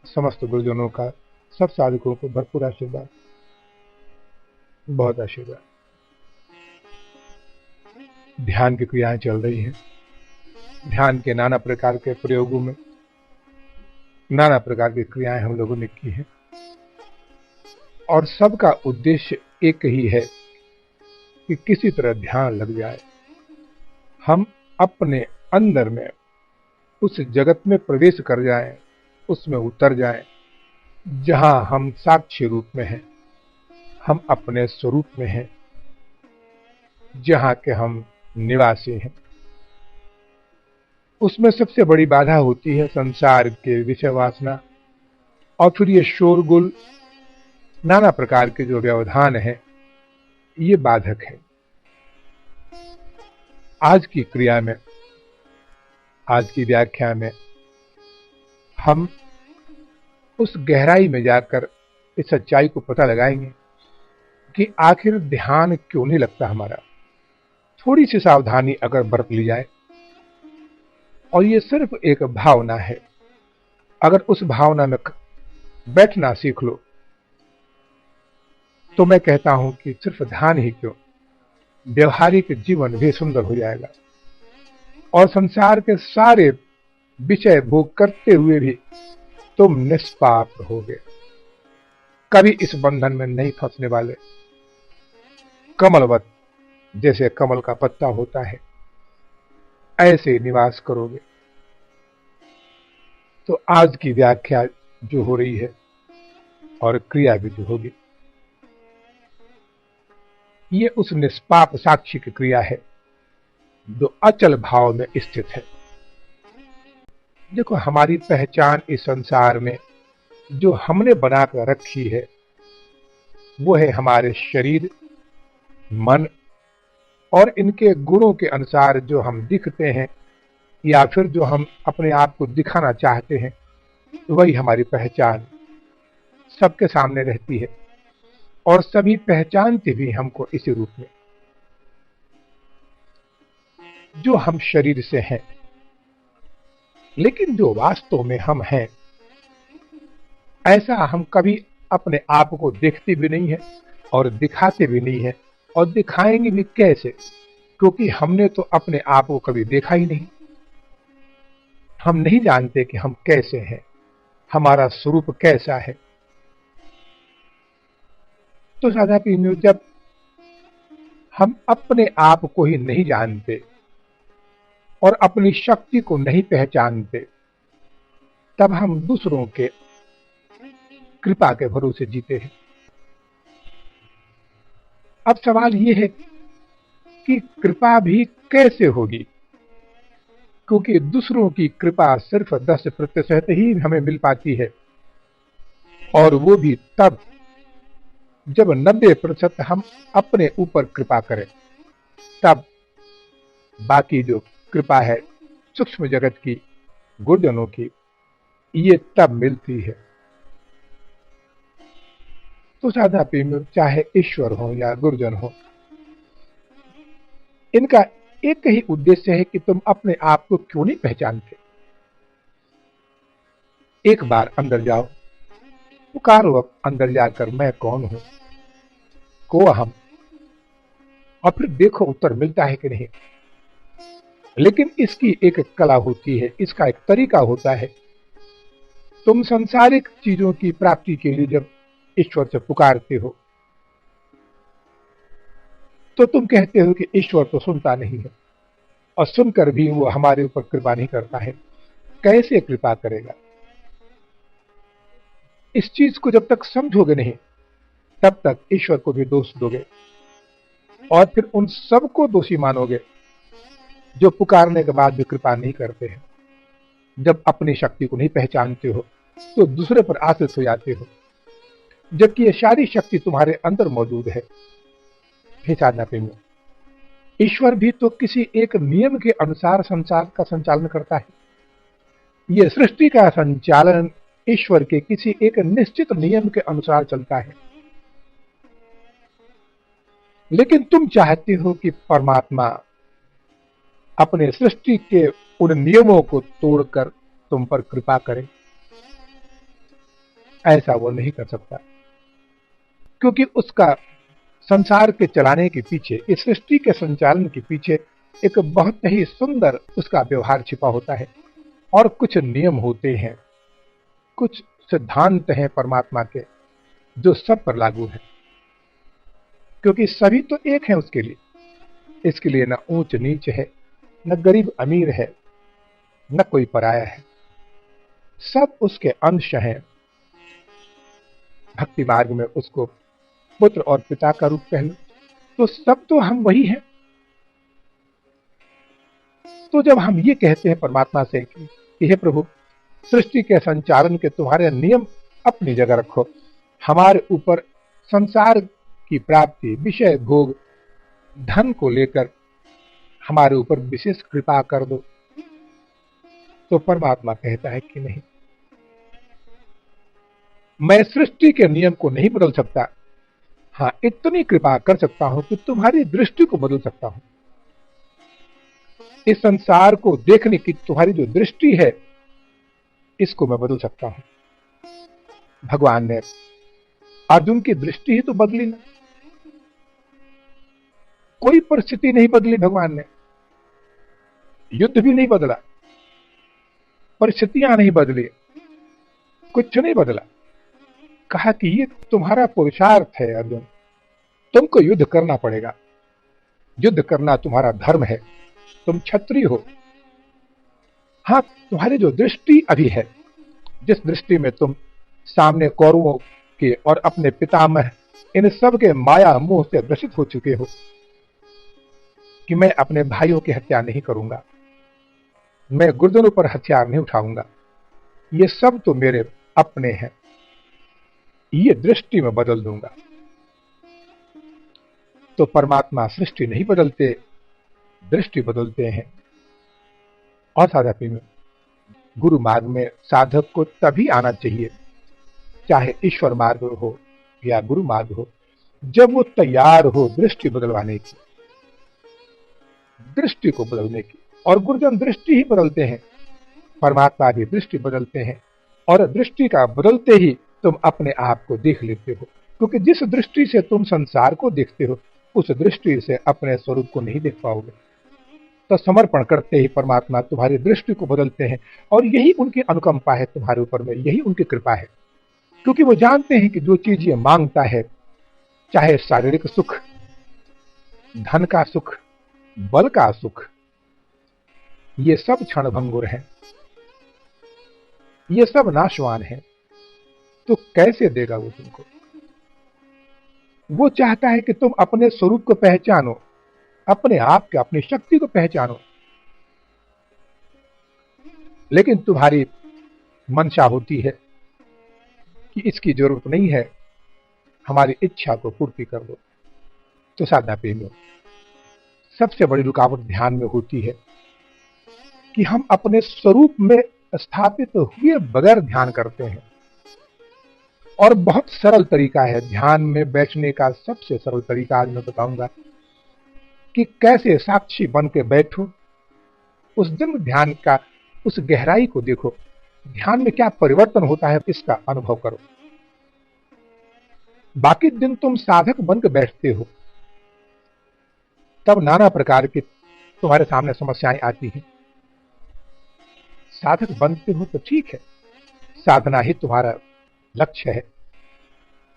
समस्त गुरुजनों का, सब साधकों को भरपूर आशीर्वाद, बहुत आशीर्वाद। ध्यान की क्रियाएं चल रही हैं। ध्यान के नाना प्रकार के प्रयोगों में नाना प्रकार की क्रियाएं हम लोगों ने की हैं, और सबका उद्देश्य एक ही है कि किसी तरह ध्यान लग जाए, हम अपने अंदर में उस जगत में प्रवेश कर जाएं, उसमें उतर जाएं जहां हम साक्षी रूप में हैं, हम अपने स्वरूप में हैं, जहां के हम निवासी हैं। उसमें सबसे बड़ी बाधा होती है संसार के विषय वासना, और फिर ये शोरगुल, नाना प्रकार के जो व्यवधान है, ये बाधक है। आज की क्रिया में, आज की व्याख्या में हम उस गहराई में जाकर इस सच्चाई को पता लगाएंगे कि आखिर ध्यान क्यों नहीं लगता हमारा। थोड़ी सी सावधानी अगर बरत ली जाए, और ये सिर्फ एक भावना है, अगर उस भावना में बैठना सीख लो, तो मैं कहता हूं कि सिर्फ ध्यान ही क्यों, व्यवहारिक जीवन भी सुंदर हो जाएगा, और संसार के सारे विषय भोग करते हुए भी तुम निष्पाप रहोगे, कभी इस बंधन में नहीं फंसने वाले। कमलवत, जैसे कमल का पत्ता होता है, ऐसे निवास करोगे। तो आज की व्याख्या जो हो रही है और क्रिया भी जो होगी, ये उस निष्पाप साक्षी की क्रिया है जो अचल भाव में स्थित है। देखो, हमारी पहचान इस संसार में जो हमने बनाकर रखी है, वो है हमारे शरीर, मन, और इनके गुणों के अनुसार जो हम दिखते हैं, या फिर जो हम अपने आप को दिखाना चाहते हैं, वही हमारी पहचान सबके सामने रहती है, और सभी पहचानते भी हमको इसी रूप में, जो हम शरीर से हैं। लेकिन जो वास्तव में हम हैं, ऐसा हम कभी अपने आप को देखते भी नहीं है और दिखाते भी नहीं है, और दिखाएंगे भी कैसे, क्योंकि हमने तो अपने आप को कभी देखा ही नहीं। हम नहीं जानते कि हम कैसे हैं, हमारा स्वरूप कैसा है। तो साधापी में जब हम अपने आप को ही नहीं जानते और अपनी शक्ति को नहीं पहचानते, तब हम दूसरों के कृपा के भरोसे जीते हैं। अब सवाल यह है कि कृपा भी कैसे होगी, क्योंकि दूसरों की कृपा सिर्फ 10% ही हमें मिल पाती है, और वो भी तब जब 90% हम अपने ऊपर कृपा करें, तब बाकी जो कृपा है सूक्ष्म जगत की, गुरुजनों की, ये तब मिलती है। तो साधापी में चाहे ईश्वर हो या गुरुजन हो, इनका एक ही उद्देश्य है कि तुम अपने आप को क्यों नहीं पहचानते। एक बार अंदर जाओ, पुकारो अब अंदर जाकर, मैं कौन हूं, को हम, और फिर देखो उत्तर मिलता है कि नहीं। लेकिन इसकी एक कला होती है, इसका एक तरीका होता है। तुम सांसारिक चीजों की प्राप्ति के लिए जब ईश्वर से पुकारते हो, तो तुम कहते हो कि ईश्वर तो सुनता नहीं है, और सुनकर भी वो हमारे ऊपर कृपा नहीं करता है। कैसे कृपा करेगा? इस चीज को जब तक समझोगे नहीं, तब तक ईश्वर को भी दोष दोगे, और फिर उन सबको दोषी मानोगे जो पुकारने के बाद भी कृपा नहीं करते हैं। जब अपनी शक्ति को नहीं पहचानते हो, तो दूसरे पर आश्रित हो जाते हो, जबकि ये सारी शक्ति तुम्हारे अंदर मौजूद है। हे साधना प्रेमी, ईश्वर भी तो किसी एक नियम के अनुसार संसार का संचालन करता है। ये सृष्टि का संचालन ईश्वर के किसी एक निश्चित नियम के अनुसार चलता है। लेकिन तुम चाहते हो कि परमात्मा अपने सृष्टि के उन नियमों को तोड़कर तुम पर कृपा करे। ऐसा वो नहीं कर सकता, क्योंकि उसका संसार के चलाने के पीछे, इस सृष्टि के संचालन के पीछे एक बहुत ही सुंदर उसका व्यवहार छिपा होता है। और कुछ नियम होते हैं, कुछ सिद्धांत हैं परमात्मा के, जो सब पर लागू है, क्योंकि सभी तो एक है उसके लिए। इसके लिए न ऊंच नीच है, न गरीब अमीर है, न कोई पराया है, सब उसके अंश हैं। भक्ति मार्ग में उसको पुत्र और पिता का रूप कह लो, तो सब तो हम वही हैं। तो जब हम ये कहते हैं परमात्मा से कि हे प्रभु, सृष्टि के संचालन के तुम्हारे नियम अपनी जगह रखो, हमारे ऊपर संसार की प्राप्ति, विषय भोग, धन को लेकर हमारे ऊपर विशेष कृपा कर दो, तो परमात्मा कहता है कि नहीं, मैं सृष्टि के नियम को नहीं बदल सकता, हाँ इतनी कृपा कर सकता हूं कि तुम्हारी दृष्टि को बदल सकता हूं। इस संसार को देखने की तुम्हारी जो दृष्टि है, इसको मैं बदल सकता हूं। भगवान ने अर्जुन की दृष्टि ही तो बदली ना, कोई परिस्थिति नहीं बदली भगवान ने, युद्ध भी नहीं बदला, परिस्थितियां नहीं बदली, कुछ नहीं बदला। कहा कि ये तुम्हारा पुरुषार्थ है अर्जुन, तुमको युद्ध करना पड़ेगा, युद्ध करना तुम्हारा धर्म है, तुम क्षत्रिय हो। हाँ, तुम्हारी जो दृष्टि अभी है, जिस दृष्टि में तुम सामने कौरवों के और अपने पितामह इन सब के माया मोह से ग्रसित हो चुके हो कि मैं अपने भाइयों की हत्या नहीं करूंगा, मैं गुर्दनों पर हथियार नहीं उठाऊंगा, ये सब तो मेरे अपने हैं, ये दृष्टि में बदल दूंगा। तो परमात्मा सृष्टि नहीं बदलते, दृष्टि बदलते हैं। और साधक में, गुरु मार्ग में साधक को तभी आना चाहिए, चाहे ईश्वर मार्ग हो या गुरु मार्ग हो, जब वो तैयार हो दृष्टि बदलवाने की, दृष्टि को बदलने की। और गुरुजन दृष्टि ही बदलते हैं, परमात्मा भी दृष्टि बदलते हैं, और दृष्टि का बदलते ही तुम अपने आप को देख लेते हो, क्योंकि जिस दृष्टि से तुम संसार को देखते हो, उस दृष्टि से अपने स्वरूप को नहीं देख पाओगे। तो समर्पण करते ही परमात्मा तुम्हारी दृष्टि को बदलते हैं, और यही उनकी अनुकंपा है तुम्हारे ऊपर में, यही उनकी कृपा है। क्योंकि वो जानते हैं कि जो चीज ये मांगता है, चाहे शारीरिक सुख, धन का सुख, बल का सुख, ये सब क्षणभंगुर है, ये सब नाशवान है, तो कैसे देगा वो तुमको? वो चाहता है कि तुम अपने स्वरूप को पहचानो, अपने आप के, अपनी शक्ति को पहचानो। लेकिन तुम्हारी मंशा होती है कि इसकी जरूरत नहीं है, हमारी इच्छा को पूर्ति कर दो। तो साधना प्रेमियों, सबसे बड़ी रुकावट ध्यान में होती है कि हम अपने स्वरूप में स्थापित हुए बगैर ध्यान करते हैं। और बहुत सरल तरीका है ध्यान में बैठने का, सबसे सरल तरीका आज मैं बताऊंगा कि कैसे साक्षी बन के बैठो। उस दिन ध्यान का उस गहराई को देखो, ध्यान में क्या परिवर्तन होता है इसका अनुभव करो। बाकी दिन तुम साधक बनकर बैठते हो, तब नाना प्रकार की तुम्हारे सामने समस्याएं आती हैं। साधक बनते हो तो ठीक है, साधना ही तुम्हारा लक्ष्य है,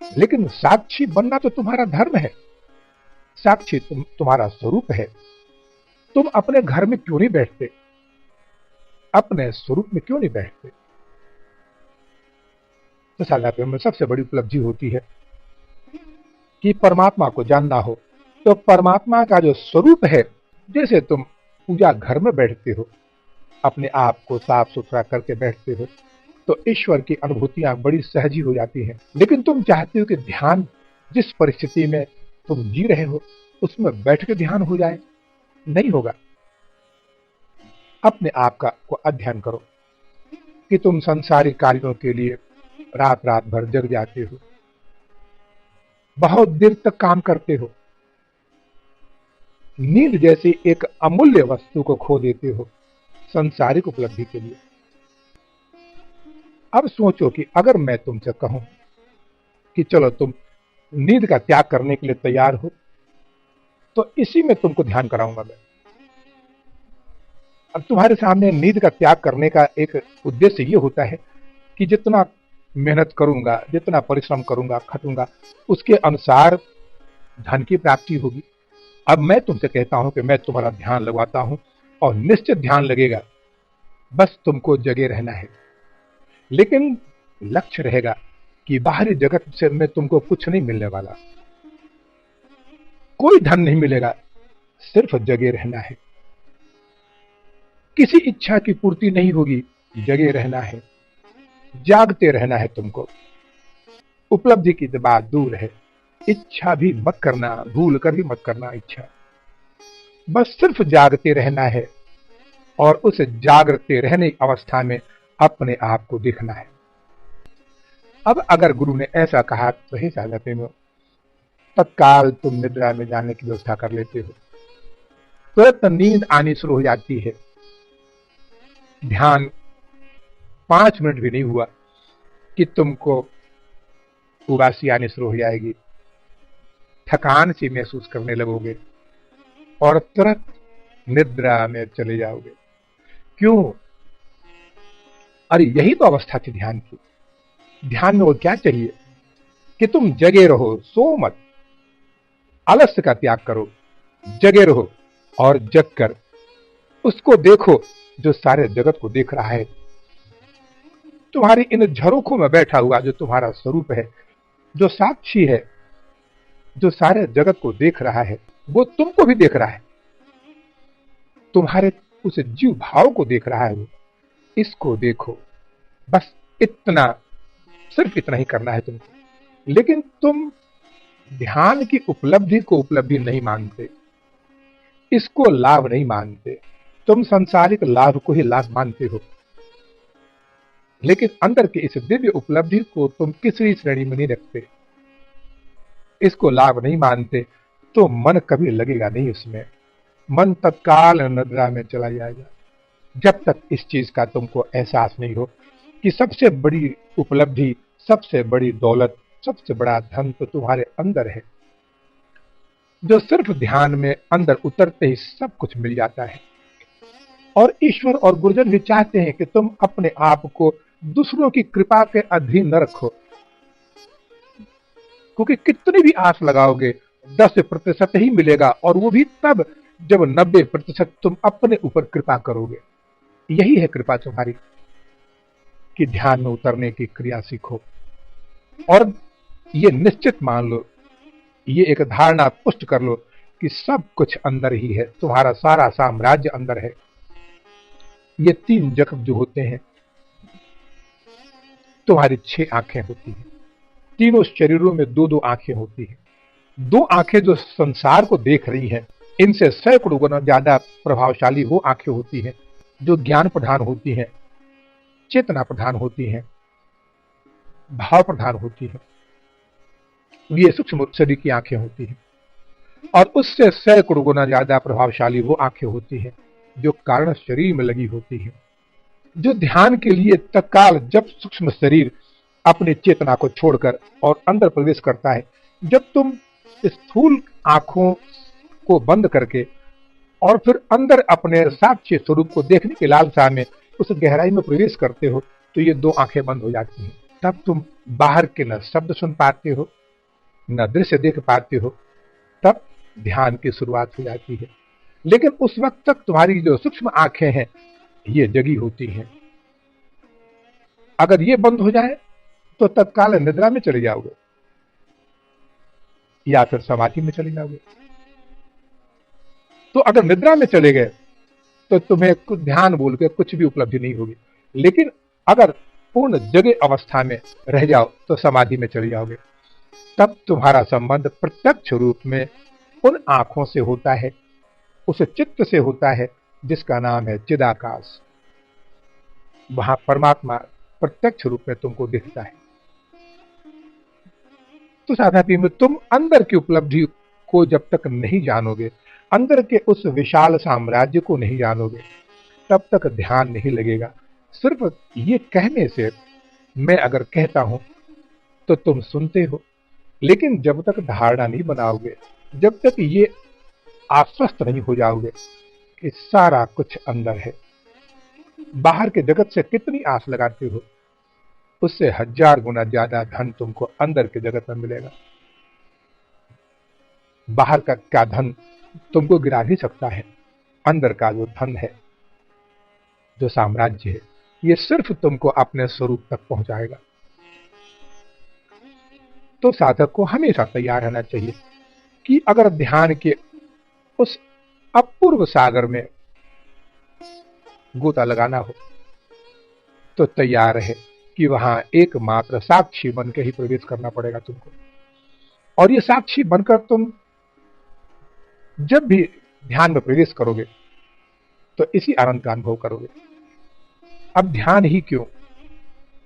लेकिन साक्षी बनना तो तुम्हारा धर्म है, साक्षी तुम्हारा स्वरूप है। तुम अपने घर में क्यों नहीं बैठते, अपने स्वरूप में क्यों नहीं बैठते? तो साधना में सबसे बड़ी उपलब्धि होती है कि परमात्मा को जानना हो, तो परमात्मा का जो स्वरूप है, जैसे तुम पूजा घर में बैठते हो, अपने आप को साफ सुथरा करके बैठते हो, तो ईश्वर की अनुभूतियां बड़ी सहजी हो जाती हैं। लेकिन तुम चाहते हो कि ध्यान जिस परिस्थिति में तुम जी रहे हो उसमें बैठ के ध्यान हो जाए, नहीं होगा। अपने आप का को अध्ययन करो कि तुम संसारिक कार्यों के लिए रात रात भर जग जाते हो, बहुत देर तक काम करते हो, नींद जैसी एक अमूल्य वस्तु को खो देते हो संसारिक उपलब्धि के लिए। अब सोचो कि अगर मैं तुमसे कहूं कि चलो तुम नींद का त्याग करने के लिए तैयार हो, तो इसी में तुमको ध्यान कराऊंगा मैं। अब तुम्हारे सामने नींद का त्याग करने का एक उद्देश्य ये होता है कि जितना मेहनत करूंगा, जितना परिश्रम करूंगा, खटूंगा, उसके अनुसार धन की प्राप्ति होगी। अब मैं तुमसे कहता हूं कि मैं तुम्हारा ध्यान लगवाता हूं और निश्चित ध्यान लगेगा, बस तुमको जगे रहना है। लेकिन लक्ष्य रहेगा कि बाहरी जगत से में तुमको कुछ नहीं मिलने वाला, कोई धन नहीं मिलेगा, सिर्फ जगे रहना है। किसी इच्छा की पूर्ति नहीं होगी, जगे रहना है, जागते रहना है तुमको। उपलब्धि की बात दूर है, इच्छा भी मत करना, भूल कर भी मत करना इच्छा, बस सिर्फ जागते रहना है और उस जागते रहने की अवस्था में अपने आप को देखना है। अब अगर गुरु ने ऐसा कहा तो हे साधक में तत्काल तुम निद्रा में जाने की व्यवस्था कर लेते हो, तुरंत नींद आनी शुरू हो जाती है। ध्यान 5 मिनट भी नहीं हुआ कि तुमको उबासी आनी शुरू हो जाएगी, थकान सी महसूस करने लगोगे और तुरंत निद्रा में चले जाओगे। क्यों? अरे यही तो अवस्था थी ध्यान की। ध्यान में वो क्या चाहिए कि तुम जगे रहो, सो मत, आलस्य का त्याग करो, जगे रहो और जग कर उसको देखो जो सारे जगत को देख रहा है। तुम्हारी इन झरोखों में बैठा हुआ जो तुम्हारा स्वरूप है, जो साक्षी है, जो सारे जगत को देख रहा है, वो तुमको भी देख रहा है, तुम्हारे उस जीव भाव को देख रहा है वो। इसको देखो, बस इतना, सिर्फ इतना ही करना है तुमको। लेकिन तुम ध्यान की उपलब्धि को उपलब्धि नहीं मानते, इसको लाभ नहीं मानते, तुम सांसारिक लाभ को ही लाभ मानते हो। लेकिन अंदर की इस दिव्य उपलब्धि को तुम किसी श्रेणी में नहीं रखते, इसको लाभ नहीं मानते, तो मन कभी लगेगा नहीं उसमें। मन तत्काल निद्रा में चला जाएगा जब तक इस चीज का तुमको एहसास नहीं हो कि सबसे बड़ी उपलब्धि, सबसे बड़ी दौलत, सबसे बड़ा धन तो तुम्हारे अंदर है, जो सिर्फ ध्यान में अंदर उतरते ही सब कुछ मिल जाता है। और ईश्वर और गुरुजन भी चाहते हैं कि तुम अपने आप को दूसरों की कृपा के अधीन न रखो, क्योंकि कितनी भी आस लगाओगे 10% ही मिलेगा, और वो भी तब जब 90% तुम अपने ऊपर कृपा करोगे। यही है कृपा तुम्हारी, कि ध्यान में उतरने की क्रिया सीखो। और ये निश्चित मान लो, ये एक धारणा पुष्ट कर लो कि सब कुछ अंदर ही है, तुम्हारा सारा साम्राज्य अंदर है। ये 3 जख्म जो होते हैं, तुम्हारी 6 आंखें होती हैं, तीनों शरीरों में 2-2 आंखें होती हैं। 2 आंखें जो संसार को देख रही हैं, इनसे सैकड़ों गुना ज्यादा प्रभावशाली वो आंखें होती हैं जो ज्ञान प्रधान होती हैं, चेतना प्रधान होती हैं, भाव प्रधान होती हैं। ये सूक्ष्म शरीर की आंखें होती हैं। और उससे सैकड़ों गुना ज्यादा प्रभावशाली वो आंखें होती हैं जो कारण शरीर में लगी होती हैं, जो ध्यान के लिए तत्काल जब सूक्ष्म शरीर अपनी चेतना को छोड़कर और अंदर प्रवेश करता है, जब तुम स्थूल आंखों को बंद करके और फिर अंदर अपने साक्षी स्वरूप को देखने की लालसा में उस गहराई में प्रवेश करते हो, तो ये 2 आंखें बंद हो जाती हैं। तब तुम बाहर के न शब्द सुन पाते हो, न दृश्य देख पाते हो, तब ध्यान की शुरुआत हो जाती है। लेकिन उस वक्त तक तुम्हारी जो सूक्ष्म आंखें हैं, ये जगी होती हैं। अगर ये बंद हो जाए तो तत्काल निद्रा में चले जाओगे या फिर समाधि में चले जाओगे। तो अगर निद्रा में चले गए तो तुम्हें कुछ ध्यान बोल के कुछ भी उपलब्धि नहीं होगी। लेकिन अगर पूर्ण जगे अवस्था में रह जाओ तो समाधि में चले जाओगे। तब तुम्हारा संबंध प्रत्यक्ष रूप में उन आंखों से होता है, उस चित्त से होता है जिसका नाम है चिदाकाश। वहां परमात्मा प्रत्यक्ष रूप में तुमको दिखता है। तो साधारण में तुम अंदर की उपलब्धि को जब तक नहीं जानोगे, अंदर के उस विशाल साम्राज्य को नहीं जानोगे, तब तक ध्यान नहीं लगेगा। सिर्फ ये कहने से मैं अगर कहता हूं तो तुम सुनते हो, लेकिन जब तक धारणा नहीं बनाओगे, जब तक ये आश्वस्त नहीं हो जाओगे कि सारा कुछ अंदर है, बाहर के जगत से कितनी आस लगाते हो, उससे 1000 गुना ज्यादा धन तुमको अंदर के जगत में मिलेगा। बाहर का क्या धन तुमको गिरा भी सकता है, अंदर का जो धन है, जो साम्राज्य है, ये सिर्फ तुमको अपने स्वरूप तक पहुंचाएगा। तो साधक को हमेशा तैयार रहना चाहिए कि अगर ध्यान के उस अपूर्व सागर में गोता लगाना हो तो तैयार है कि वहां एकमात्र साक्षी बन के ही प्रवेश करना पड़ेगा तुमको। और ये साक्षी बनकर तुम जब भी ध्यान में प्रवेश करोगे तो इसी आनंद का अनुभव करोगे। अब ध्यान ही क्यों,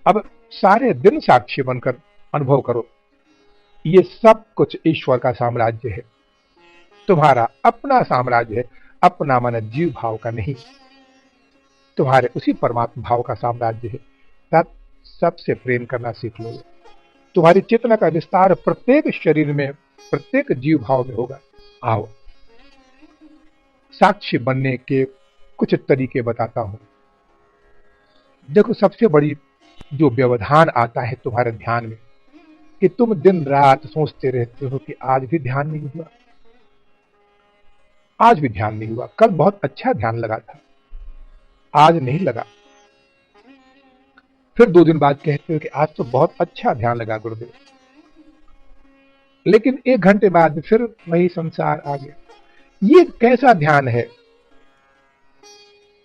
अब सारे दिन साक्षी बनकर अनुभव करो। ये सब कुछ ईश्वर का साम्राज्य है, तुम्हारा अपना साम्राज्य है, अपना मन जीव भाव का नहीं, तुम्हारे उसी परमात्मा भाव का साम्राज्य है। तब सबसे प्रेम करना सीख लोगे। तुम्हारी चेतना का विस्तार प्रत्येक शरीर में, प्रत्येक जीव भाव में होगा। आओ साक्षी बनने के कुछ तरीके बताता हूं। देखो, सबसे बड़ी जो व्यवधान आता है तुम्हारे ध्यान में कि तुम दिन रात सोचते रहते हो कि आज भी ध्यान नहीं हुआ, आज भी ध्यान नहीं हुआ, कल बहुत अच्छा ध्यान लगा था, आज नहीं लगा। फिर 2 दिन बाद कहते हो कि आज तो बहुत अच्छा ध्यान लगा गुरुदेव, लेकिन 1 घंटे बाद फिर वही संसार आ गया। ये कैसा ध्यान है?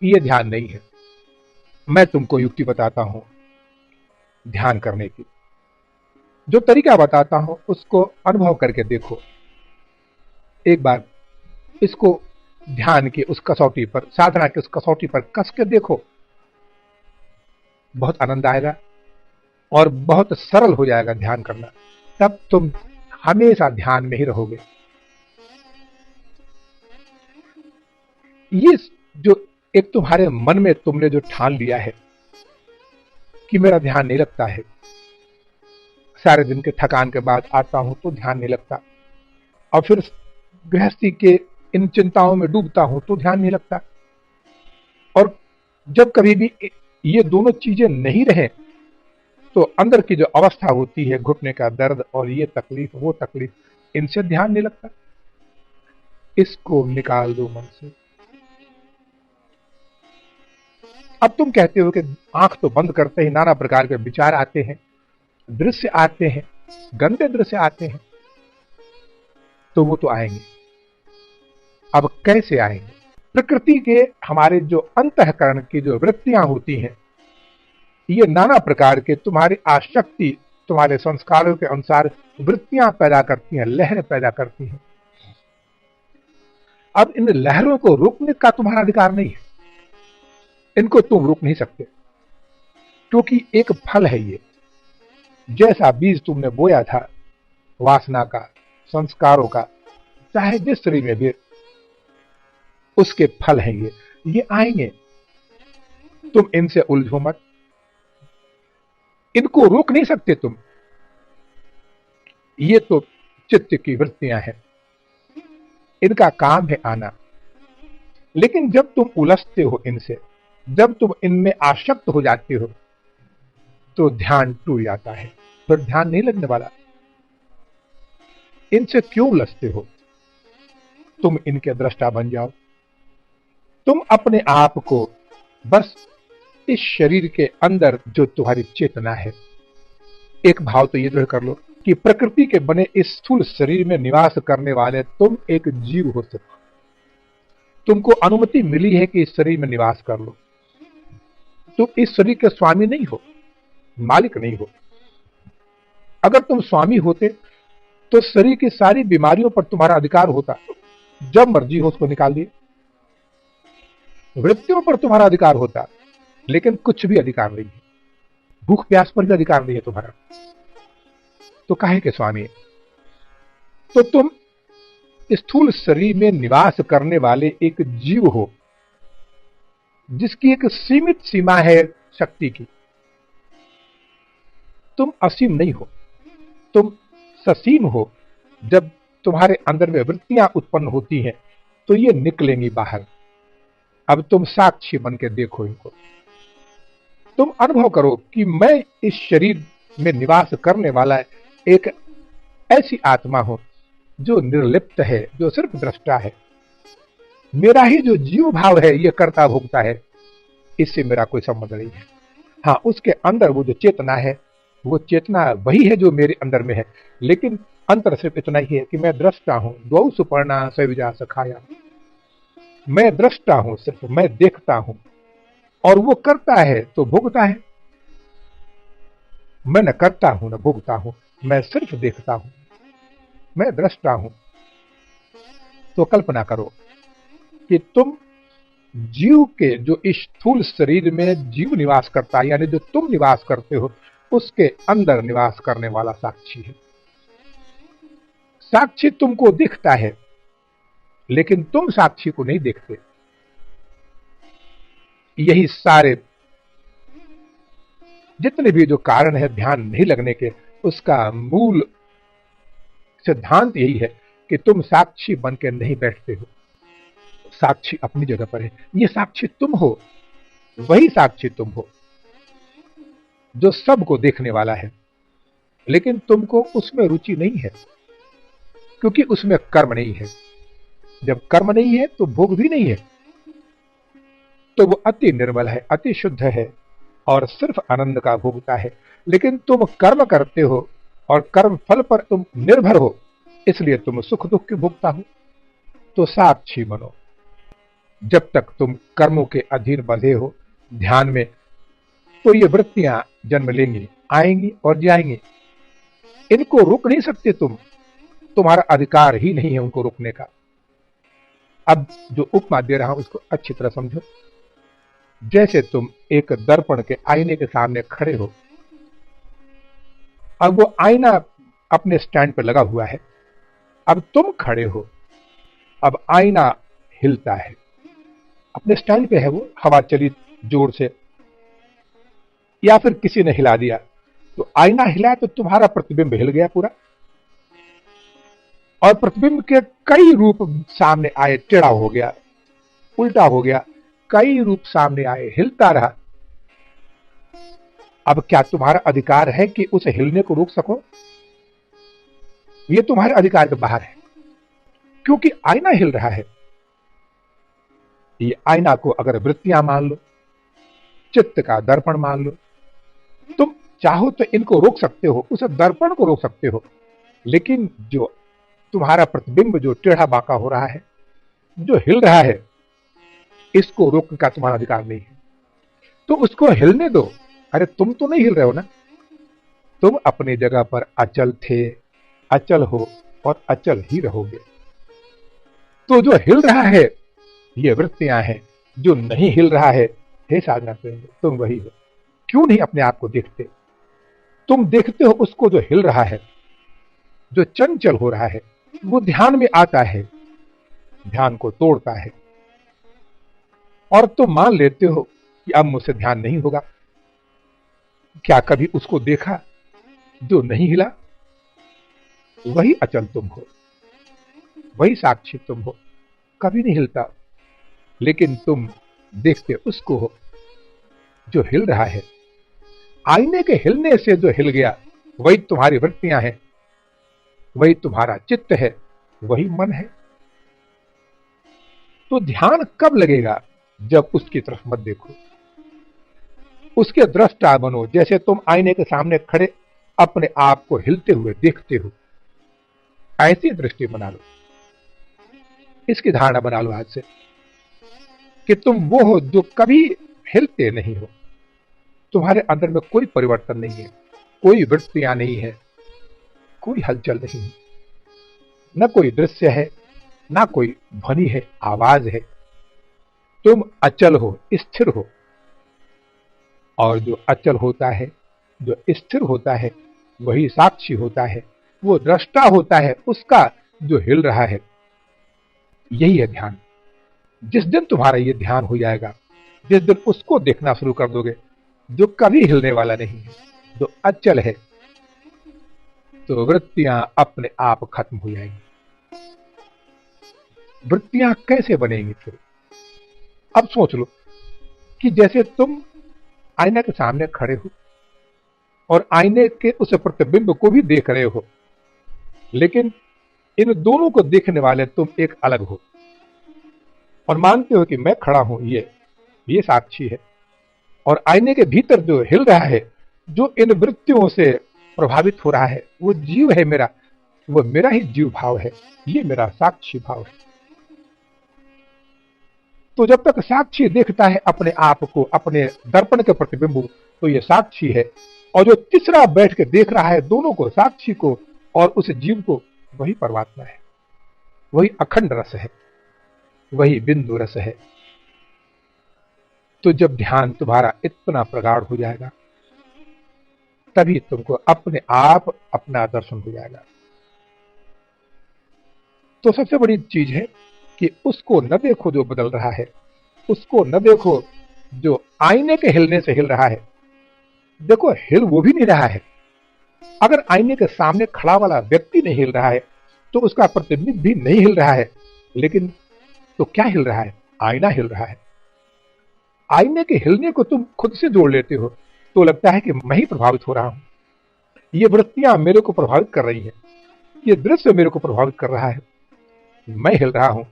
ये ध्यान नहीं है। मैं तुमको युक्ति बताता हूं ध्यान करने की। जो तरीका बताता हूं उसको अनुभव करके देखो। एक बार इसको ध्यान की उस कसौटी पर, साधना की उस कसौटी पर कस के देखो, बहुत आनंद आएगा और बहुत सरल हो जाएगा ध्यान करना। तब तुम हमेशा ध्यान में ही रहोगे। ये जो एक तुम्हारे मन में तुमने जो ठान लिया है कि मेरा ध्यान नहीं लगता है, सारे दिन के थकान के बाद आता हूं तो ध्यान नहीं लगता, और फिर गृहस्थी के इन चिंताओं में डूबता हूं तो ध्यान नहीं लगता, और जब कभी भी ये दोनों चीजें नहीं रहे तो अंदर की जो अवस्था होती है, घुटने का दर्द और ये तकलीफ वो तकलीफ, इनसे ध्यान नहीं लगता। इसको निकाल दो मन से। अब तुम कहते हो कि आंख तो बंद करते ही नाना प्रकार के विचार आते हैं, दृश्य आते हैं, गंदे दृश्य आते हैं। तो वो तो आएंगे। अब कैसे आएंगे? प्रकृति के हमारे जो अंतःकरण की जो वृत्तियां होती हैं, ये नाना प्रकार के तुम्हारी आसक्ति, तुम्हारे संस्कारों के अनुसार वृत्तियां पैदा करती हैं, लहरें पैदा करती हैं। अब इन लहरों को रोकने का तुम्हारा अधिकार नहीं है, इनको तुम रोक नहीं सकते, क्योंकि एक फल है ये। जैसा बीज तुमने बोया था वासना का, संस्कारों का, चाहे जिस शरीर में भी, उसके फल हैं ये आएंगे। तुम इनसे उलझो मत, इनको रोक नहीं सकते तुम। ये तो चित्त की वृत्तियां हैं, इनका काम है आना। लेकिन जब तुम उलझते हो इनसे, जब तुम इनमें आसक्त हो जाते हो, तो ध्यान टूट जाता है, फिर ध्यान नहीं लगने वाला। इनसे क्यों उलझते हो? तुम इनके दृष्टा बन जाओ। तुम अपने आप को बस इस शरीर के अंदर जो तुम्हारी चेतना है, एक भाव तो ये दृढ़ कर लो कि प्रकृति के बने इस स्थूल शरीर में निवास करने वाले तुम एक जीव हो सकते। तुमको अनुमति मिली है कि इस शरीर में निवास कर लो। तुम इस शरीर के स्वामी नहीं हो, मालिक नहीं हो। अगर तुम स्वामी होते तो शरीर की सारी बीमारियों पर तुम्हारा अधिकार होता, जब मर्जी हो उसको निकाल दिए। वृत्तियों पर तुम्हारा अधिकार होता, लेकिन कुछ भी अधिकार नहीं है। भूख प्यास पर भी अधिकार नहीं है तुम्हारा, तो काहे के स्वामी? तो तुम स्थूल शरीर में निवास करने वाले एक जीव हो, जिसकी एक सीमित सीमा है शक्ति की। तुम असीम नहीं हो, तुम ससीम हो। जब तुम्हारे अंदर में वृत्तियां उत्पन्न होती हैं तो ये निकलेंगी बाहर। अब तुम साक्षी बन के देखो इनको, तुम अनुभव करो कि मैं इस शरीर में निवास करने वाला एक ऐसी आत्मा हूं जो निर्लिप्त है, जो सिर्फ दृष्टा है। मेरा ही जो जीव भाव है ये कर्ता भोगता है, इससे मेरा कोई संबंध नहीं है। हाँ, उसके अंदर वो जो चेतना है, वो चेतना वही है जो मेरे अंदर में है, लेकिन अंतर सिर्फ इतना ही है कि मैं दृष्टा हूं। द्वौ सुपर्णा सविजा सखाया, मैं दृष्टा हूं, सिर्फ मैं देखता हूं, और वो करता है तो भोगता है। मैं न करता हूं न भोगता हूं, मैं सिर्फ देखता हूं, मैं दृष्टा हूं। तो कल्पना करो कि तुम जीव के जो इस स्थूल शरीर में जीव निवास करता है, यानी जो तुम निवास करते हो, उसके अंदर निवास करने वाला साक्षी है। साक्षी तुमको दिखता है, लेकिन तुम साक्षी को नहीं देखते। यही सारे जितने भी जो कारण है ध्यान नहीं लगने के, उसका मूल सिद्धांत यही है कि तुम साक्षी बन के नहीं बैठते हो। साक्षी अपनी जगह पर है, ये साक्षी तुम हो, वही साक्षी तुम हो जो सबको देखने वाला है। लेकिन तुमको उसमें रुचि नहीं है, क्योंकि उसमें कर्म नहीं है। जब कर्म नहीं है तो भोग भी नहीं है, तो वो अति निर्मल है, अति शुद्ध है और सिर्फ आनंद का भोगता है। लेकिन तुम कर्म करते हो और कर्म फल पर तुम निर्भर हो, इसलिए तुम सुख दुख के भोगता हो। तो साक्षी बनो। जब तक तुम कर्मों के अधीन बंधे हो ध्यान में, तो ये वृत्तियां जन्म लेंगी, आएंगी और जाएंगी। इनको रोक नहीं सकते तुम, तुम्हारा अधिकार ही नहीं है उनको रोकने का। अब जो उपमा दे रहा हूं उसको अच्छी तरह समझो। जैसे तुम एक दर्पण के आईने के सामने खड़े हो, अब वो आईना अपने स्टैंड पर लगा हुआ है, अब तुम खड़े हो, अब आईना हिलता है, अपने स्टैंड पे है वो, हवा चली जोर से या फिर किसी ने हिला दिया, तो आईना हिला तो तुम्हारा प्रतिबिंब हिल गया पूरा, और प्रतिबिंब के कई रूप सामने आए, टेढ़ा हो गया, उल्टा हो गया, कई रूप सामने आए, हिलता रहा। अब क्या तुम्हारा अधिकार है कि उसे हिलने को रोक सको? ये तुम्हारे अधिकार के बाहर है, क्योंकि आईना हिल रहा है। ये आईना को अगर वृत्तियां मान लो, चित्त का दर्पण मान लो, तुम चाहो तो इनको रोक सकते हो, उस दर्पण को रोक सकते हो, लेकिन जो तुम्हारा प्रतिबिंब जो टेढ़ा बांका हो रहा है, जो हिल रहा है, इसको रोकने का तुम्हारा अधिकार नहीं है। तो उसको हिलने दो। अरे तुम तो नहीं हिल रहे हो ना, तुम अपनी जगह पर अचल थे, अचल हो और अचल ही रहोगे। तो जो हिल रहा है ये वृत्तियां हैं, जो नहीं हिल रहा है, हे साधना प्रेमी, तुम वही हो। क्यों नहीं अपने आप को देखते? तुम देखते हो उसको जो हिल रहा है, जो चंचल हो रहा है, वो ध्यान में आता है, ध्यान को तोड़ता है, और तुम मान लेते हो कि अब मुझसे ध्यान नहीं होगा। क्या कभी उसको देखा जो नहीं हिला? वही अचल तुम हो, वही साक्षी तुम हो, कभी नहीं हिलता, लेकिन तुम देखते उसको हो जो हिल रहा है। आईने के हिलने से जो हिल गया वही तुम्हारी वृत्तियां हैं, वही तुम्हारा चित्त है, वही मन है। तो ध्यान कब लगेगा? जब उसकी तरफ मत देखो, उसके दृष्टा बनो। जैसे तुम आईने के सामने खड़े अपने आप को हिलते हुए देखते हो, ऐसी दृष्टि बना लो, इसकी धारणा बना लो आज से कि तुम वो हो जो कभी हिलते नहीं हो। तुम्हारे अंदर में कोई परिवर्तन नहीं है, कोई वृत्तियां नहीं है, कोई हलचल नहीं है, न कोई दृश्य है, ना कोई ध्वनि है, आवाज है। तुम अचल हो, स्थिर हो, और जो अचल होता है, जो स्थिर होता है, वही साक्षी होता है, वो दृष्टा होता है उसका जो हिल रहा है। यही है ध्यान। जिस दिन तुम्हारा ये ध्यान हो जाएगा, जिस दिन उसको देखना शुरू कर दोगे जो कभी हिलने वाला नहीं है, जो अचल है, तो वृत्तियां अपने आप खत्म हो जाएंगी। वृत्तियां कैसे बनेंगी फिर? अब सोच लो कि जैसे तुम आईने के सामने खड़े हो और आईने के उस प्रतिबिंब को भी देख रहे हो, लेकिन इन दोनों को देखने वाले तुम एक अलग हो और मानते हो कि मैं खड़ा हूं, ये साक्षी है, और आईने के भीतर जो हिल रहा है, जो इन वृत्तियों से प्रभावित हो रहा है, वो जीव है मेरा, वो मेरा ही जीव भाव है, ये मेरा साक्षी भाव है। तो जब तक साक्षी देखता है अपने आप को, अपने दर्पण के प्रतिबिंब, तो ये साक्षी है। और जो तीसरा बैठ के देख रहा है दोनों को, साक्षी को और उस जीव को, वही परमात्मा है, वही अखंड रस है, वही बिंदु रस है। तो जब ध्यान तुम्हारा इतना प्रगाढ़ हो जाएगा, तभी तुमको अपने आप अपना दर्शन हो जाएगा। तो सबसे बड़ी चीज है कि उसको न देखो जो बदल रहा है, उसको न देखो जो आईने के हिलने से हिल रहा है। देखो, हिल वो भी नहीं रहा है। अगर आईने के सामने खड़ा वाला व्यक्ति नहीं हिल रहा है, तो उसका प्रतिबिंब भी नहीं हिल रहा है, लेकिन तो क्या हिल रहा है? आईना हिल रहा है। आईने के हिलने को तुम खुद से जोड़ लेते हो, तो लगता है कि मैं ही प्रभावित हो रहा हूं, ये वृत्तियां मेरे को प्रभावित कर रही है, ये दृश्य मेरे को प्रभावित कर रहा है, मैं हिल रहा हूं,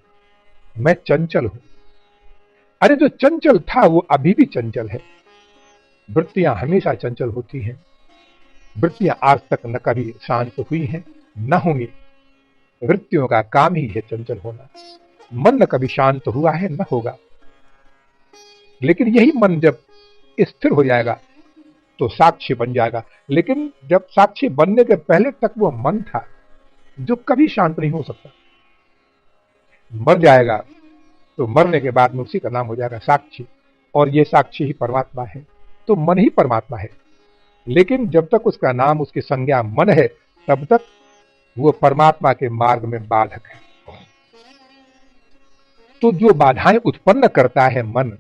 मैं चंचल हूं। अरे जो चंचल था वो अभी भी चंचल है। वृत्तियां हमेशा चंचल होती हैं। वृत्तियां आज तक न कभी शांत हुई हैं, न होंगी। वृत्तियों का काम ही है चंचल होना। मन न कभी शांत हुआ है, न होगा। लेकिन यही मन जब स्थिर हो जाएगा तो साक्षी बन जाएगा। लेकिन जब साक्षी बनने के पहले तक वो मन था जो कभी शांत नहीं हो सकता। मर जाएगा तो मरने के बाद में उसी का नाम हो जाएगा साक्षी, और ये साक्षी ही परमात्मा है। तो मन ही परमात्मा है। लेकिन जब तक उसका नाम, उसकी संज्ञा मन है, तब तक वो परमात्मा के मार्ग में बाधक है। तो जो बाधाएं उत्पन्न करता है मन,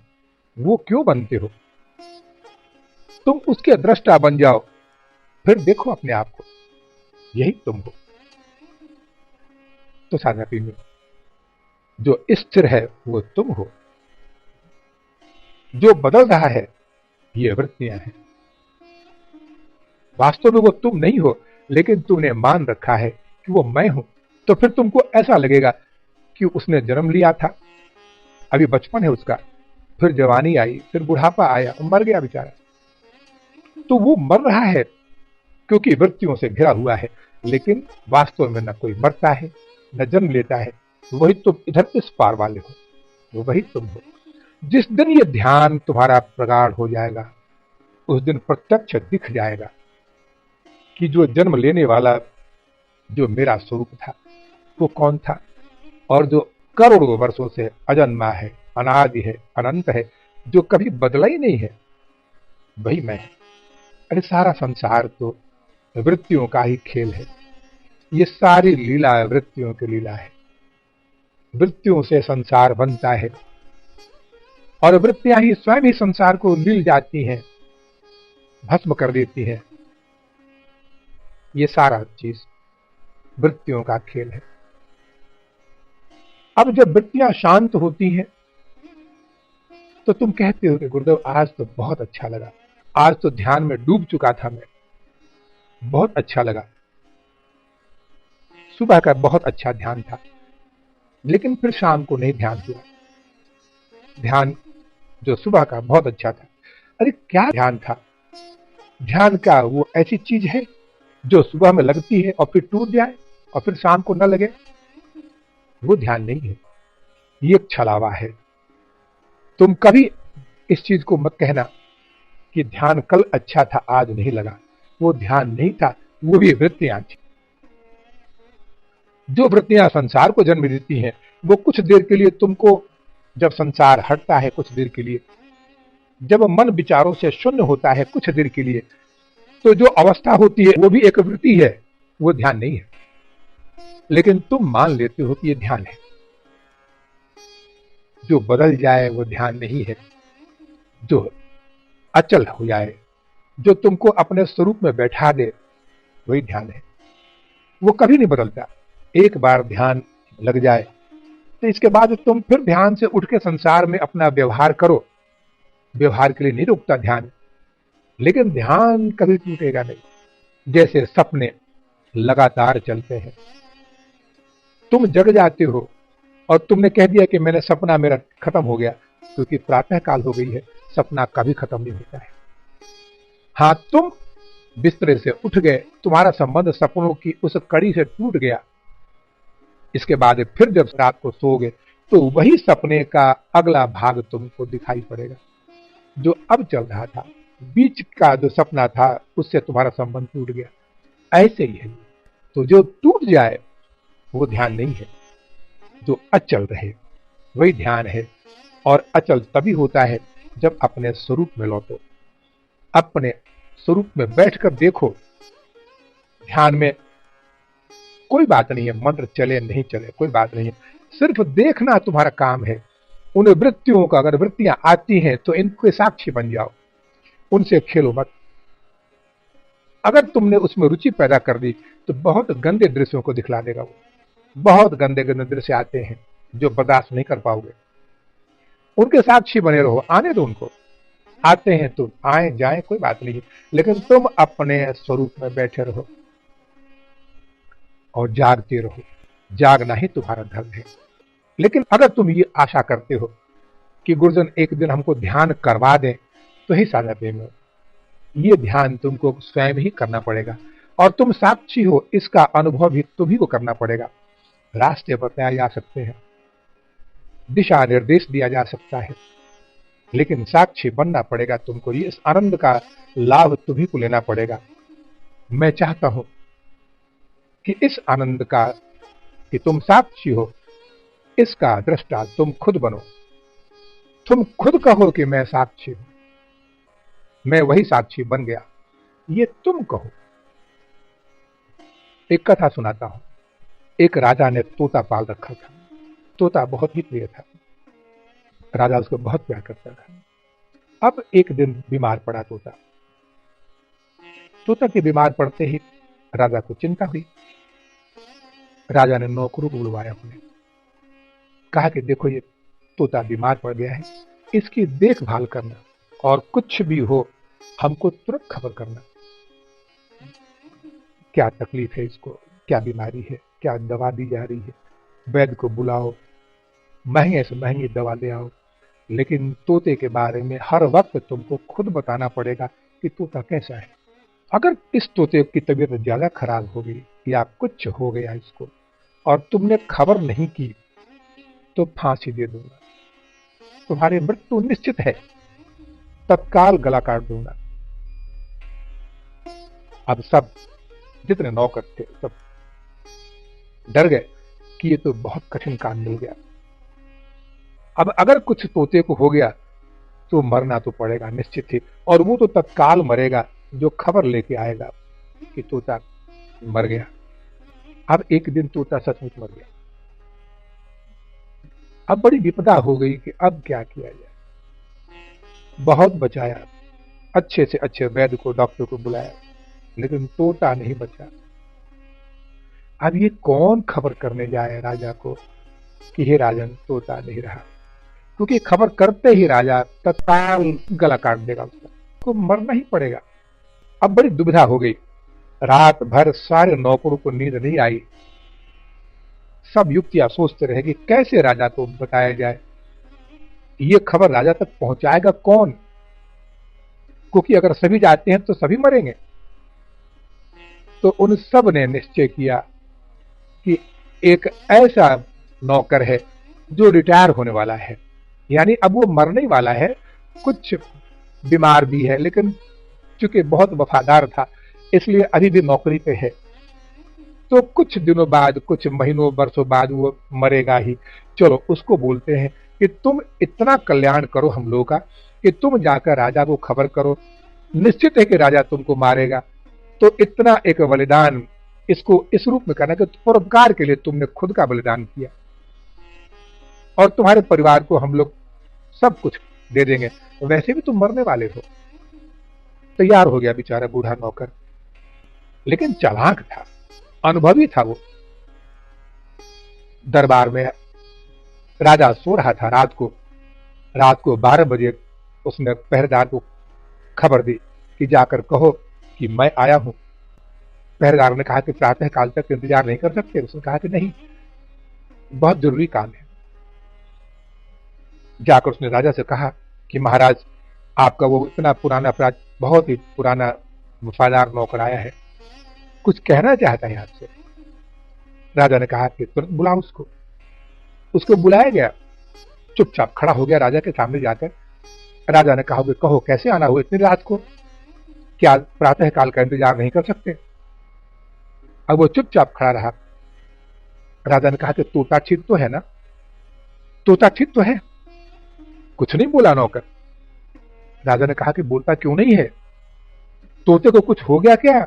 वो क्यों बनते हो? तुम उसके दृष्टा बन जाओ, फिर देखो अपने आप को, यही तुम हो। तो साधना में जो स्थिर है वो तुम हो, जो बदल रहा है ये वृत्तियां हैं। वास्तव में वो तुम नहीं हो, लेकिन तुमने मान रखा है कि वो मैं हूं। तो फिर तुमको ऐसा लगेगा कि उसने जन्म लिया था, अभी बचपन है उसका, फिर जवानी आई, फिर बुढ़ापा आया, मर गया बेचारा। तो वो मर रहा है क्योंकि वृत्तियों से घिरा हुआ है, लेकिन वास्तव में न कोई मरता है न जन्म लेता है। वही तुम इधर इस पार वाले हो, वो वही तुम हो। जिस दिन ये ध्यान तुम्हारा प्रगाढ़ हो जाएगा, उस दिन प्रत्यक्ष दिख जाएगा कि जो जन्म लेने वाला जो मेरा स्वरूप था वो कौन था, और जो करोड़ों वर्षों से अजन्मा है, अनादि है, अनंत है, जो कभी बदला ही नहीं है, वही मैं है। अरे सारा संसार तो वृत्तियों का ही खेल है। ये सारी लीला वृत्तियों की लीला है। वृत्तियों से संसार बनता है और वृत्तियां ही स्वयं ही संसार को लील जाती हैं, भस्म कर देती हैं। ये सारा चीज वृत्तियों का खेल है। अब जब वृत्तियां शांत होती हैं तो तुम कहते हो कि गुरुदेव आज तो बहुत अच्छा लगा, आज तो ध्यान में डूब चुका था मैं, बहुत अच्छा लगा, सुबह का बहुत अच्छा ध्यान था, लेकिन फिर शाम को नहीं ध्यान हुआ। ध्यान जो सुबह का बहुत अच्छा था, अरे क्या ध्यान था? ध्यान का वो ऐसी चीज है जो सुबह में लगती है और फिर टूट जाए और फिर शाम को न लगे, वो ध्यान नहीं है, ये एक छलावा है। तुम कभी इस चीज को मत कहना कि ध्यान कल अच्छा था आज नहीं लगा। वो ध्यान नहीं था, वो भी वृत्तियां थी। जो वृत्तियां संसार को जन्म देती हैं, वो कुछ देर के लिए तुमको, जब संसार हटता है कुछ देर के लिए, जब मन विचारों से शून्य होता है कुछ देर के लिए, तो जो अवस्था होती है वो भी एक वृत्ति है, वो ध्यान नहीं है। लेकिन तुम मान लेते हो कि ये ध्यान है। जो बदल जाए वो ध्यान नहीं है, जो अचल हो जाए, जो तुमको अपने स्वरूप में बैठा दे, वही ध्यान है। वो कभी नहीं बदलता। एक बार ध्यान लग जाए तो इसके बाद तुम फिर ध्यान से उठ के संसार में अपना व्यवहार करो। व्यवहार के लिए नहीं रुकता ध्यान, लेकिन ध्यान कभी टूटेगा नहीं। जैसे सपने लगातार चलते हैं, तुम जग जाते हो और तुमने कह दिया कि मैंने सपना मेरा खत्म हो गया, क्योंकि प्रातः काल हो गई है, सपना कभी खत्म नहीं होता है। हाँ, तुम बिस्तरे से उठ गए, तुम्हारा संबंध सपनों की उस कड़ी से टूट गया। इसके बाद फिर जब रात को सोओगे तो वही सपने का अगला भाग तुमको दिखाई पड़ेगा जो अब चल रहा था। बीच का जो सपना था उससे तुम्हारा संबंध टूट गया। ऐसे ही है, तो जो टूट जाए वो ध्यान नहीं है, जो अचल रहे वही ध्यान है। और अचल तभी होता है जब अपने स्वरूप में लौटो, अपने स्वरूप में बैठकर देखो। ध्यान में कोई बात नहीं है, मंत्र चले नहीं चले कोई बात नहीं है, सिर्फ देखना तुम्हारा काम है। उन वृत्तियों का, अगर वृत्तियां आती हैं तो इनके साक्षी बन जाओ, उनसे खेलो मत। अगर तुमने उसमें रुचि पैदा कर दी तो बहुत गंदे दृश्यों को दिखला देगा वो। बहुत गंदे गंदे दृश्य आते हैं जो बर्दाश्त नहीं कर पाओगे। उनके साक्षी बने रहो, आने दो उनको, आते हैं तो आए जाए कोई बात नहीं, लेकिन तुम अपने स्वरूप में बैठे रहो और जागते रहो। जागना ही तुम्हारा धर्म है। लेकिन अगर तुम ये आशा करते हो कि गुरुजन एक दिन हमको ध्यान करवा दें तो ही साझा प्रेम हो, ये ध्यान तुमको स्वयं ही करना पड़ेगा और तुम साक्षी हो, इसका अनुभव भी तुम्ही को करना पड़ेगा। रास्ते बताए जा सकते हैं, दिशा निर्देश दिया जा सकता है, लेकिन साक्षी बनना पड़ेगा तुमको। ये इस आनंद का लाभ तुम्ही को लेना पड़ेगा। मैं चाहता हूं कि इस आनंद का, कि तुम साक्षी हो, इसका दृष्टा तुम खुद बनो। तुम खुद कहो कि मैं साक्षी हूं, मैं वही साक्षी बन गया, ये तुम कहो। एक कथा सुनाता हूं। एक राजा ने तोता पाल रखा था। तोता बहुत ही प्रिय था, राजा उसको बहुत प्यार करता था। अब एक दिन बीमार पड़ा तोता। तोता के बीमार पड़ते ही राजा को चिंता हुई। राजा ने नौकरों को बुलवाया, उन्हें कहा कि देखो ये तोता बीमार पड़ गया है, इसकी देखभाल करना और कुछ भी हो हमको तुरंत खबर करना। क्या तकलीफ है इसको, क्या बीमारी है, क्या दवा दी जा रही है, वैद्य को बुलाओ, महंगे से महंगी दवा ले आओ। लेकिन तोते के बारे में हर वक्त तुमको खुद बताना पड़ेगा कि तोता कैसा है। अगर इस तोते की तबीयत ज्यादा खराब हो गई या कुछ हो गया इसको और तुमने खबर नहीं की तो फांसी दे दूंगा, तुम्हारी मृत्यु निश्चित है, तत्काल गला काट दूंगा। अब सब जितने नौकर थे सब डर गए कि ये तो बहुत कठिन काम मिल गया। अब अगर कुछ तोते को हो गया तो मरना तो पड़ेगा निश्चित ही, और वो तो तत्काल मरेगा जो खबर लेके आएगा कि तोता मर गया। अब एक दिन तोता सचमुच मर गया। अब बड़ी विपदा हो गई कि अब क्या किया जाए। बहुत बचाया, अच्छे से अच्छे वैद्य को, डॉक्टर को बुलाया, लेकिन तोता नहीं बचा। अब ये कौन खबर करने जाए राजा को कि हे राजन तोता नहीं रहा, क्योंकि खबर करते ही राजा तत्काल गला काट देगा, उसको मरना ही पड़ेगा। अब बड़ी दुविधा हो गई। रात भर सारे नौकरों को नींद नहीं आई। सब युक्तियां सोचते रहे कि कैसे राजा को बताया जाए, ये खबर राजा तक पहुंचाएगा कौन, क्योंकि अगर सभी जाते हैं तो सभी मरेंगे। तो उन सब ने निश्चय किया कि एक ऐसा नौकर है जो रिटायर होने वाला है, यानी अब वो मरने वाला है, कुछ बीमार भी है, लेकिन चूंकि बहुत वफादार था इसलिए अभी भी नौकरी पे है। तो कुछ दिनों बाद, कुछ महीनों वर्षों बाद वो मरेगा ही। चलो उसको बोलते हैं कि तुम इतना कल्याण करो हम लोगों का कि तुम जाकर राजा को खबर करो, निश्चित है कि राजा तुमको मारेगा। तो इतना एक बलिदान, इसको इस रूप में करना कि परोपकार के लिए तुमने खुद का बलिदान किया और तुम्हारे परिवार को हम लोग सब कुछ दे देंगे, वैसे भी तुम मरने वाले हो। तैयार हो गया बेचारा बूढ़ा नौकर, लेकिन चालाक था, अनुभवी था वो। दरबार में राजा सो रहा था रात को 12 बजे उसने पहरेदार को खबर दी कि जाकर कहो कि मैं आया हूं। पहरेदार ने कहा कि प्रातः काल तक इंतजार नहीं कर सकते। उसने कहा कि नहीं, बहुत जरूरी काम है। जाकर उसने राजा से कहा कि महाराज, आपका वो इतना पुराना अपराध, बहुत ही पुराना वफादार नौकर आया है, कुछ कहना चाहता है आपसे। राजा ने कहा कि तुरंत बुलाओ उसको। उसको बुलाया गया। चुपचाप खड़ा हो गया राजा के सामने जाकर। राजा ने कहा कि कहो कैसे आना हुआ इतनी रात को, क्या प्रातः काल का इंतजार नहीं कर सकते? अब वो चुपचाप खड़ा रहा। राजा ने कहा कि तोता ठीक तो है ना? तोता ठीक तो है? कुछ नहीं बोला नौकर। राजा ने कहा कि बोलता क्यों नहीं है? तोते को कुछ हो गया क्या?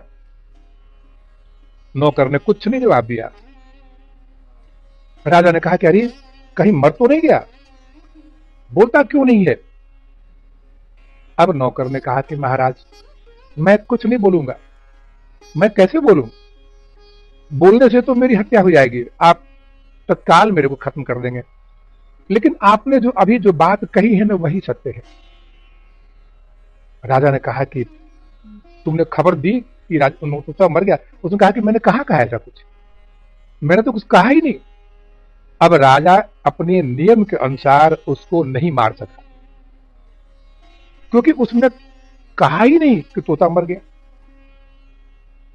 नौकर ने कुछ नहीं जवाब दिया। राजा ने कहा कि अरे कहीं मर तो नहीं गया, बोलता क्यों नहीं है? अब नौकर ने कहा कि महाराज, मैं कुछ नहीं बोलूंगा। मैं कैसे बोलूं? बोलने से तो मेरी हत्या हो जाएगी, आप तत्काल मेरे को खत्म कर देंगे। लेकिन आपने जो अभी जो बात कही है ना, वही सत्य है। राजा ने कहा कि तुमने खबर दी कि तो मर गया? उसने कहा कि मैंने कहा ऐसा कुछ, मैंने तो कुछ कहा ही नहीं। अब राजा अपने नियम के अनुसार उसको नहीं मार सका, क्योंकि उसने कहा ही नहीं कि तोता मर गया।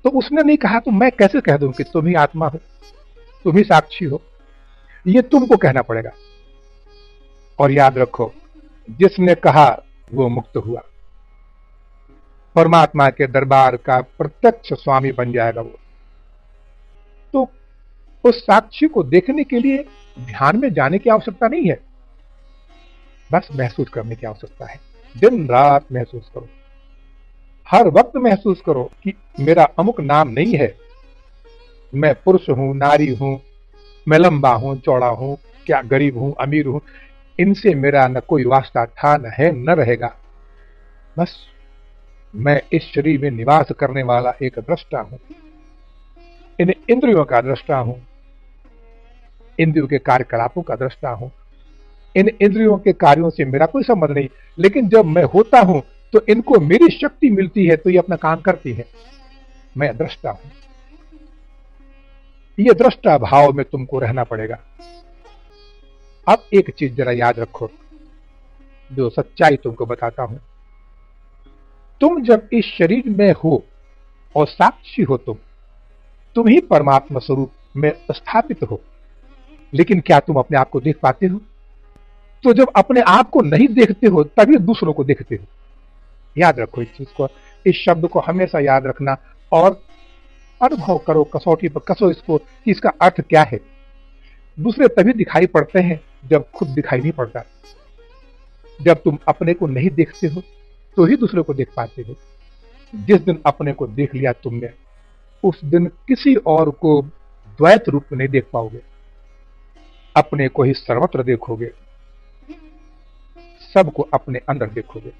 तो उसने नहीं कहा तो मैं कैसे कह दूं कि तुम ही आत्मा हो, तुम ही साक्षी हो? ये तुमको कहना पड़ेगा। और याद रखो, जिसने कहा वो मुक्त हुआ, परमात्मा के दरबार का प्रत्यक्ष स्वामी बन जाएगा वो। तो उस साक्षी को देखने के लिए ध्यान में जाने की आवश्यकता नहीं है, बस महसूस करने की आवश्यकता है। दिन रात महसूस करो, हर वक्त महसूस करो कि मेरा अमुक नाम नहीं है, मैं पुरुष हूं, नारी हूं, मैं लंबा हूं, चौड़ा हूं, क्या गरीब हूं, अमीर हूं, इनसे मेरा न कोई वास्ता था, न है, न रहेगा। बस मैं इस शरीर में निवास करने वाला एक दृष्टा हूं, इन इंद्रियों का दृष्टा हूं, इंद्रियों के कार्यकलापों का दृष्टा हूं। इन इंद्रियों के कार्यों से मेरा कोई संबंध नहीं, लेकिन जब मैं होता हूं तो इनको मेरी शक्ति मिलती है, तो ये अपना काम करती है। मैं दृष्टा हूं। ये दृष्टा भाव में तुमको रहना पड़ेगा। अब एक चीज जरा याद रखो, जो सच्चाई तुमको बताता हूं। तुम जब इस शरीर में हो और साक्षी हो, तुम ही परमात्मा स्वरूप में स्थापित हो। लेकिन क्या तुम अपने आप को देख पाते हो? तो जब अपने आप को नहीं देखते हो, तभी दूसरों को देखते हो। याद रखो इस चीज को, इस शब्द को हमेशा याद रखना, और अनुभव करो, कसौटी पर कसो इसको कि इसका अर्थ क्या है। दूसरे तभी दिखाई पड़ते हैं जब खुद दिखाई नहीं पड़ता। जब तुम अपने को नहीं देखते हो तो ही दूसरे को देख पाते हो। जिस दिन अपने को देख लिया तुमने, उस दिन किसी और को द्वैत रूप में नहीं देख पाओगे, अपने को ही सर्वत्र देखोगे, सबको अपने अंदर देखोगे।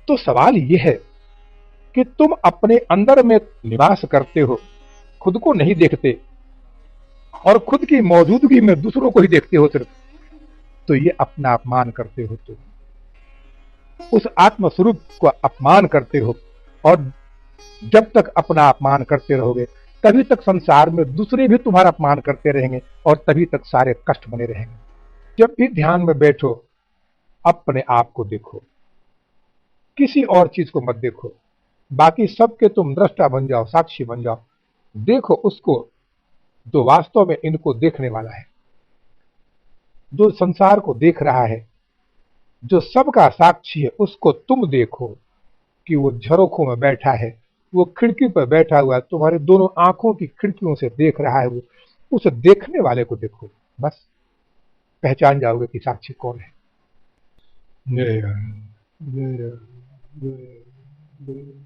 तो सवाल यह है कि तुम अपने अंदर में निवास करते हो, खुद को नहीं देखते, और खुद की मौजूदगी में दूसरों को ही देखते हो सिर्फ, तो ये अपना अपमान करते हो। तुम उस आत्म स्वरूप को अपमान करते हो, और जब तक अपना अपमान करते रहोगे, तभी तक संसार में दूसरे भी तुम्हारा अपमान करते रहेंगे, और तभी तक सारे कष्ट बने रहेंगे। जब भी ध्यान में बैठो, अपने आप को देखो, किसी और चीज को मत देखो। बाकी सबके तुम दृष्टा बन जाओ, साक्षी बन जाओ। देखो उसको जो वास्तव में इनको देखने वाला है, जो संसार को देख रहा है, जो सबका साक्षी है, उसको तुम देखो कि वो झरोखों में बैठा है, वो खिड़की पर बैठा हुआ है, तुम्हारे दोनों आंखों की खिड़कियों से देख रहा है। वो उस देखने वाले को देखो, बस पहचान जाओगे कि साक्षी कौन है। जय राम, जय राम, जय राम, जय राम।